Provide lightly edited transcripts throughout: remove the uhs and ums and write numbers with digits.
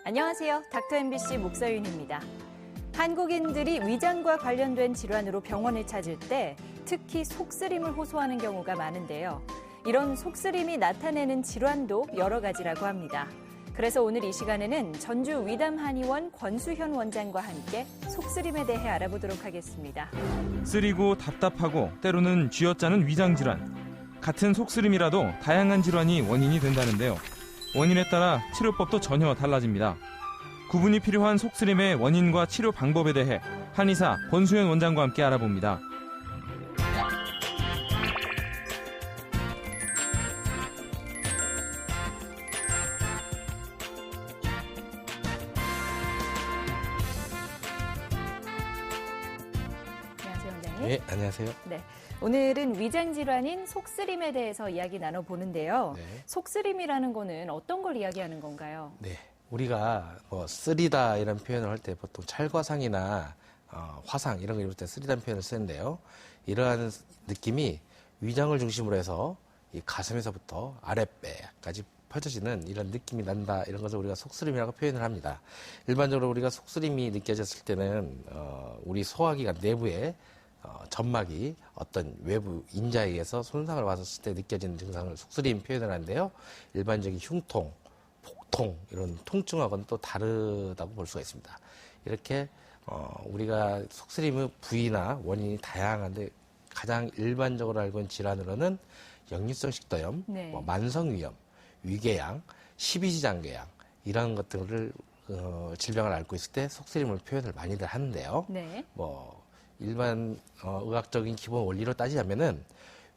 안녕하세요. 닥터 MBC 목서윤입니다. 한국인들이 위장과 관련된 질환으로 병원을 찾을 때 특히 속쓰림을 호소하는 경우가 많은데요. 이런 속쓰림이 나타내는 질환도 여러 가지라고 합니다. 그래서 오늘 이 시간에는 전주 위담한의원 권수현 원장과 함께 속쓰림에 대해 알아보도록 하겠습니다. 쓰리고 답답하고 때로는 쥐어짜는 위장질환. 같은 속쓰림이라도 다양한 질환이 원인이 된다는데요. 원인에 따라 치료법도 전혀 달라집니다. 구분이 필요한 속쓰림의 원인과 치료 방법에 대해 한의사 권수현 원장과 함께 알아봅니다. 안녕하세요, 원장님. 네, 안녕하세요. 네, 오늘은 위장질환인 속쓰림에 대해서 이야기 나눠보는데요. 네. 속쓰림이라는 거는 어떤 걸 이야기하는 건가요? 네, 우리가 쓰리다 이런 표현을 할 때 보통 찰과상이나 화상 이런 거 입을 때 쓰리다는 표현을 쓰는데요. 이러한 느낌이 위장을 중심으로 해서 이 가슴에서부터 아랫배까지 펼쳐지는 이런 느낌이 난다. 이런 것을 우리가 속쓰림이라고 표현을 합니다. 일반적으로 우리가 속쓰림이 느껴졌을 때는 우리 소화기관 내부에 점막이 어떤 외부 인자에 의해서 손상을 받았을 때 느껴지는 증상을 속쓰림 표현을 하는데요. 일반적인 흉통, 복통 이런 통증하고는 또 다르다고 볼 수가 있습니다. 이렇게 우리가 속쓰림의 부위나 원인이 다양한데 가장 일반적으로 알고 있는 질환으로는 역류성 식도염, 네. 만성위염, 위궤양, 십이지장궤양 이런 것들을 질병을 앓고 있을 때 속쓰림을 표현을 많이들 하는데요. 네. 일반 의학적인 기본 원리로 따지자면은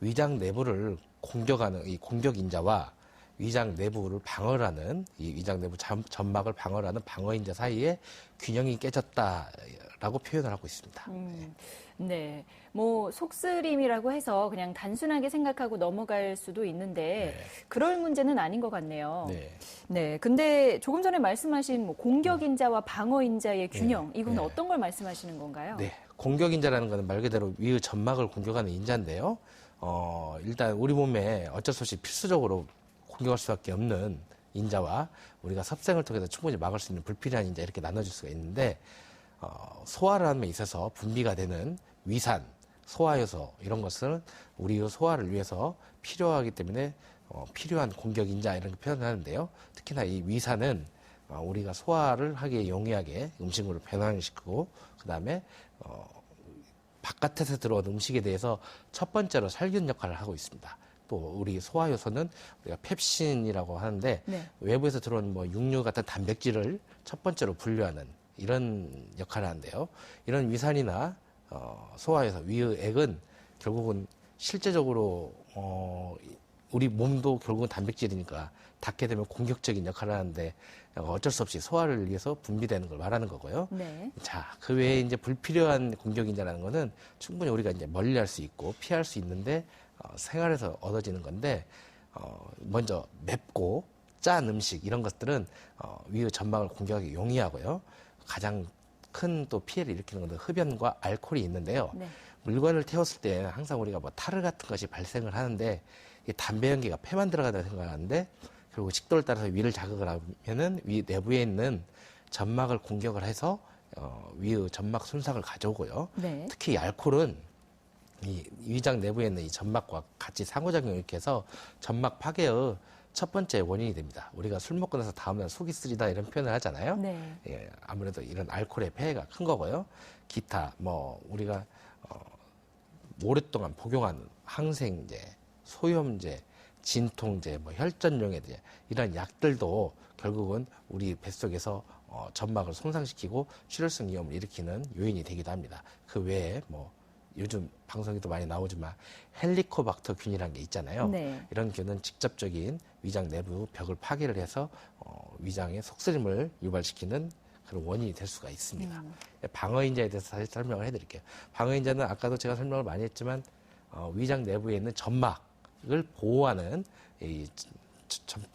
위장 내부를 공격하는 이 공격인자와 위장 내부를 방어하는 이 위장 내부 점막을 방어하는 방어인자 사이에 균형이 깨졌다라고 표현을 하고 있습니다. 네. 속쓰림이라고 해서 그냥 단순하게 생각하고 넘어갈 수도 있는데 네. 그럴 문제는 아닌 것 같네요. 네. 네. 근데 조금 전에 말씀하신 공격인자와 방어인자의 균형, 이건 네. 어떤 걸 말씀하시는 건가요? 네. 공격인자라는 것은 말 그대로 위의 점막을 공격하는 인자인데요. 일단 우리 몸에 어쩔 수 없이 필수적으로 공격할 수밖에 없는 인자와 우리가 섭생을 통해서 충분히 막을 수 있는 불필요한 인자 이렇게 나눠질 수가 있는데 소화를 함에 있어서 분비가 되는 위산, 소화효소 이런 것은 우리의 소화를 위해서 필요하기 때문에 필요한 공격인자 이런 걸 표현하는데요. 특히나 이 위산은 우리가 소화를 하기에 용이하게 음식물을 변환시키고 그 다음에 바깥에서 들어온 음식에 대해서 첫 번째로 살균 역할을 하고 있습니다. 또 우리 소화효소는 우리가 펩신이라고 하는데 네. 외부에서 들어온 육류 같은 단백질을 첫 번째로 분류하는 이런 역할을 하는데요. 이런 위산이나 소화효소, 위의 액은 결국은 실제적으로 우리 몸도 결국은 단백질이니까 닿게 되면 공격적인 역할을 하는데 어쩔 수 없이 소화를 위해서 분비되는 걸 말하는 거고요. 네. 자, 그 외에 이제 불필요한 공격인자라는 거는 충분히 우리가 이제 멀리할 수 있고 피할 수 있는데 생활에서 얻어지는 건데 먼저 맵고 짠 음식 이런 것들은 위의 점막을 공격하기 용이하고요. 가장 큰 또 피해를 일으키는 건 흡연과 알코올이 있는데요. 네. 물건을 태웠을 때 항상 우리가 타르 같은 것이 발생을 하는데 이 담배 연기가 폐만 들어간다고 생각하는데 결국 식도를 따라서 위를 자극을 하면은 위 내부에 있는 점막을 공격을 해서 위의 점막 손상을 가져오고요. 네. 특히 이 알코올은 이 위장 내부에 있는 이 점막과 같이 상호작용을 일으켜서 점막 파괴의 첫 번째 원인이 됩니다. 우리가 술 먹고 나서 다음날 속이 쓰리다 이런 표현을 하잖아요. 네. 예, 아무래도 이런 알코올의 폐해가 큰 거고요. 기타 우리가 오랫동안 복용한 항생제, 소염제, 진통제, 혈전용액제 이런 약들도 결국은 우리 뱃속에서 점막을 손상시키고 출혈성 위험을 일으키는 요인이 되기도 합니다. 그 외에 요즘 방송에도 많이 나오지만 헬리코박터균이라는 게 있잖아요. 네. 이런 균은 직접적인 위장 내부 벽을 파괴를 해서 위장의 속쓰림을 유발시키는 그런 원인이 될 수가 있습니다. 방어인자에 대해서 다시 설명을 해드릴게요. 방어인자는 아까도 제가 설명을 많이 했지만 위장 내부에 있는 점막을 보호하는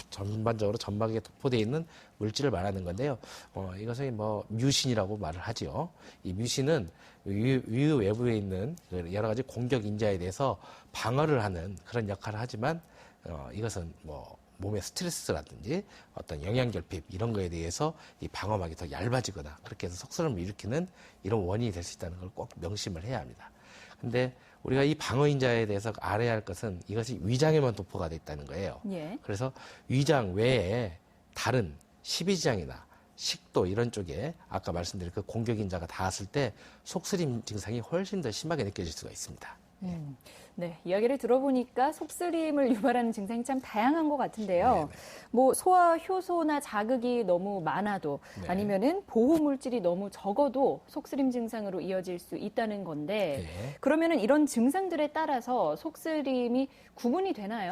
전반적으로 점막에 도포되어 있는 물질을 말하는 건데요. 이것을 뮤신이라고 말을 하지요. 이 뮤신은 위 외부에 있는 여러 가지 공격 인자에 대해서 방어를 하는 그런 역할을 하지만 이것은 몸의 스트레스라든지 어떤 영양결핍 이런 거에 대해서 이 방어막이 더 얇아지거나 그렇게 해서 속쓰림을 일으키는 이런 원인이 될 수 있다는 걸 꼭 명심을 해야 합니다. 근데 우리가 이 방어인자에 대해서 알아야 할 것은 이것이 위장에만 도포가 돼 있다는 거예요. 예. 그래서 위장 외에 다른 십이지장이나 식도 이런 쪽에 아까 말씀드린 그 공격인자가 닿았을 때 속쓰림 증상이 훨씬 더 심하게 느껴질 수가 있습니다. 네, 이야기를 들어보니까 속쓰림을 유발하는 증상이 참 다양한 것 같은데요. 네네. 뭐 소화 효소나 자극이 너무 많아도 네. 아니면은 보호 물질이 너무 적어도 속쓰림 증상으로 이어질 수 있다는 건데 네. 그러면은 이런 증상들에 따라서 속쓰림이 구분이 되나요?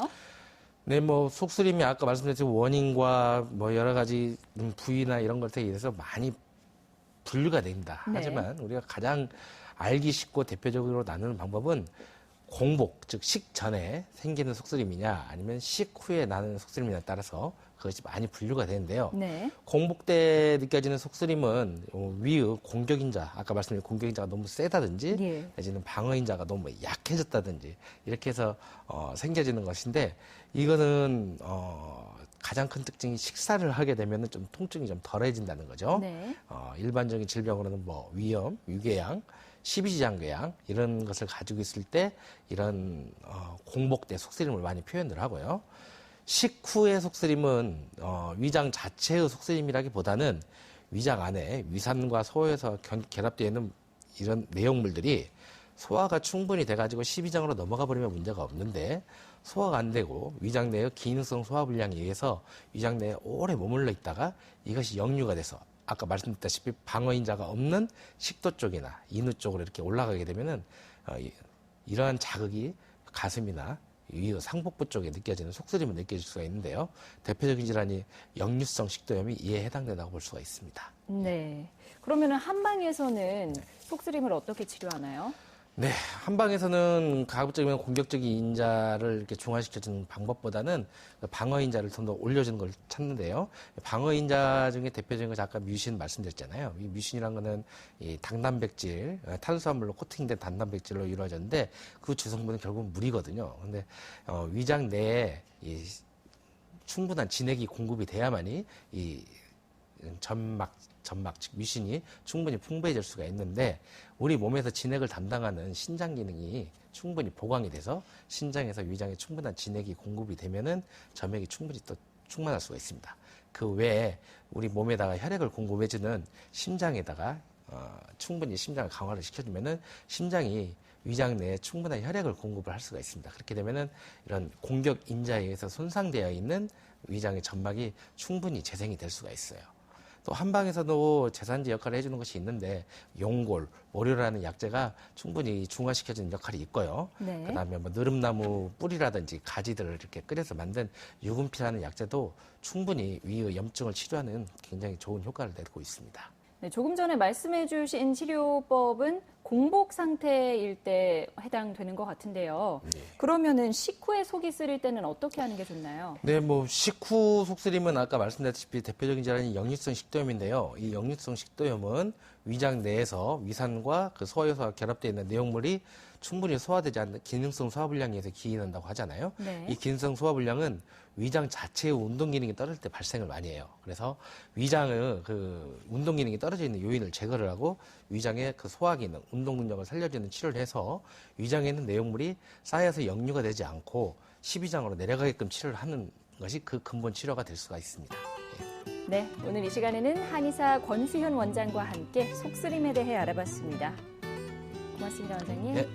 네, 뭐 속쓰림이 아까 말씀드린 원인과 뭐 여러 가지 부위나 이런 것에 의해서 많이 분류가 됩니다. 네. 하지만 우리가 가장 알기 쉽고 대표적으로 나누는 방법은 공복, 즉 식전에 생기는 속쓰림이냐 아니면 식후에 나는 속쓰림이냐에 따라서 그것이 많이 분류가 되는데요. 네. 공복 때 느껴지는 속쓰림은 위의 공격인자, 아까 말씀드린 공격인자가 너무 세다든지 예. 내지는 방어인자가 너무 약해졌다든지 이렇게 해서 생겨지는 것인데 이거는 가장 큰 특징이 식사를 하게 되면 좀 통증이 좀 덜해진다는 거죠. 네. 일반적인 질병으로는 뭐 위염, 유궤양, 십이지장궤양 이런 것을 가지고 있을 때 이런 공복 때 속쓰림을 많이 표현을 하고요. 식후의 속쓰림은 위장 자체의 속쓰림이라기보다는 위장 안에 위산과 소화에서 결합되어 있는 이런 내용물들이 소화가 충분히 돼가지고 십이장으로 넘어가 버리면 문제가 없는데 소화가 안 되고 위장 내의 기능성 소화불량에 의해서 위장 내에 오래 머물러 있다가 이것이 역류가 돼서 아까 말씀드렸다시피 방어인자가 없는 식도 쪽이나 인후 쪽으로 이렇게 올라가게 되면은 이러한 자극이 가슴이나 위 상복부 쪽에 느껴지는 속쓰림을 느껴질 수가 있는데요. 대표적인 질환이 역류성 식도염이 이에 해당된다고 볼 수가 있습니다. 네. 그러면은 한방에서는 속쓰림을 어떻게 치료하나요? 네, 한방에서는 가급적이면 공격적인 인자를 이렇게 중화시켜주는 방법보다는 방어인자를 좀 더 올려주는 걸 찾는데요. 방어인자 중에 대표적인 것이 아까 뮤신 말씀드렸잖아요. 이 뮤신이라는 거는 이 단단백질, 탄수화물로 코팅된 단단백질로 이루어졌는데 그 주성분은 결국 물이거든요. 근데 위장 내에 이 충분한 진액이 공급이 돼야만이 이 점막, 즉 뮤신이 충분히 풍부해질 수가 있는데 우리 몸에서 진액을 담당하는 신장 기능이 충분히 보강이 돼서 신장에서 위장에 충분한 진액이 공급이 되면은 점액이 충분히 또 충만할 수가 있습니다. 그 외에 우리 몸에다가 혈액을 공급해주는 심장에다가 충분히 심장을 강화를 시켜주면은 심장이 위장 내에 충분한 혈액을 공급을 할 수가 있습니다. 그렇게 되면은 이런 공격 인자에 의해서 손상되어 있는 위장의 점막이 충분히 재생이 될 수가 있어요. 또 한방에서도 제산제 역할을 해주는 것이 있는데 용골, 모료라는 약재가 충분히 중화시켜주는 역할이 있고요. 네. 그다음에 뭐 느릅나무 뿌리라든지 가지들을 이렇게 끓여서 만든 유분피라는 약재도 충분히 위의 염증을 치료하는 굉장히 좋은 효과를 내고 있습니다. 네, 조금 전에 말씀해 주신 치료법은 공복 상태일 때 해당되는 것 같은데요. 네. 그러면은 식후에 속이 쓰릴 때는 어떻게 하는 게 좋나요? 네, 뭐 식후 속쓰림은 아까 말씀드렸다시피 대표적인 질환이 역류성 식도염인데요. 이 역류성 식도염은 위장 내에서 위산과 그 소화효소가 결합되어 있는 내용물이 충분히 소화되지 않는 기능성 소화불량에 의해서 기인한다고 하잖아요. 네. 이 기능성 소화불량은 위장 자체의 운동 기능이 떨어질 때 발생을 많이 해요. 그래서 위장의 그 운동 기능이 떨어져 있는 요인을 제거를 하고 위장의 그 소화 기능, 운동 능력을 살려주는 치료를 해서 위장에 있는 내용물이 쌓여서 역류가 되지 않고 십이장으로 내려가게끔 치료를 하는 것이 그 근본 치료가 될 수가 있습니다. 네, 오늘 이 시간에는 한의사 권수현 원장과 함께 속쓰림에 대해 알아봤습니다. 고맙습니다, 원장님. 네.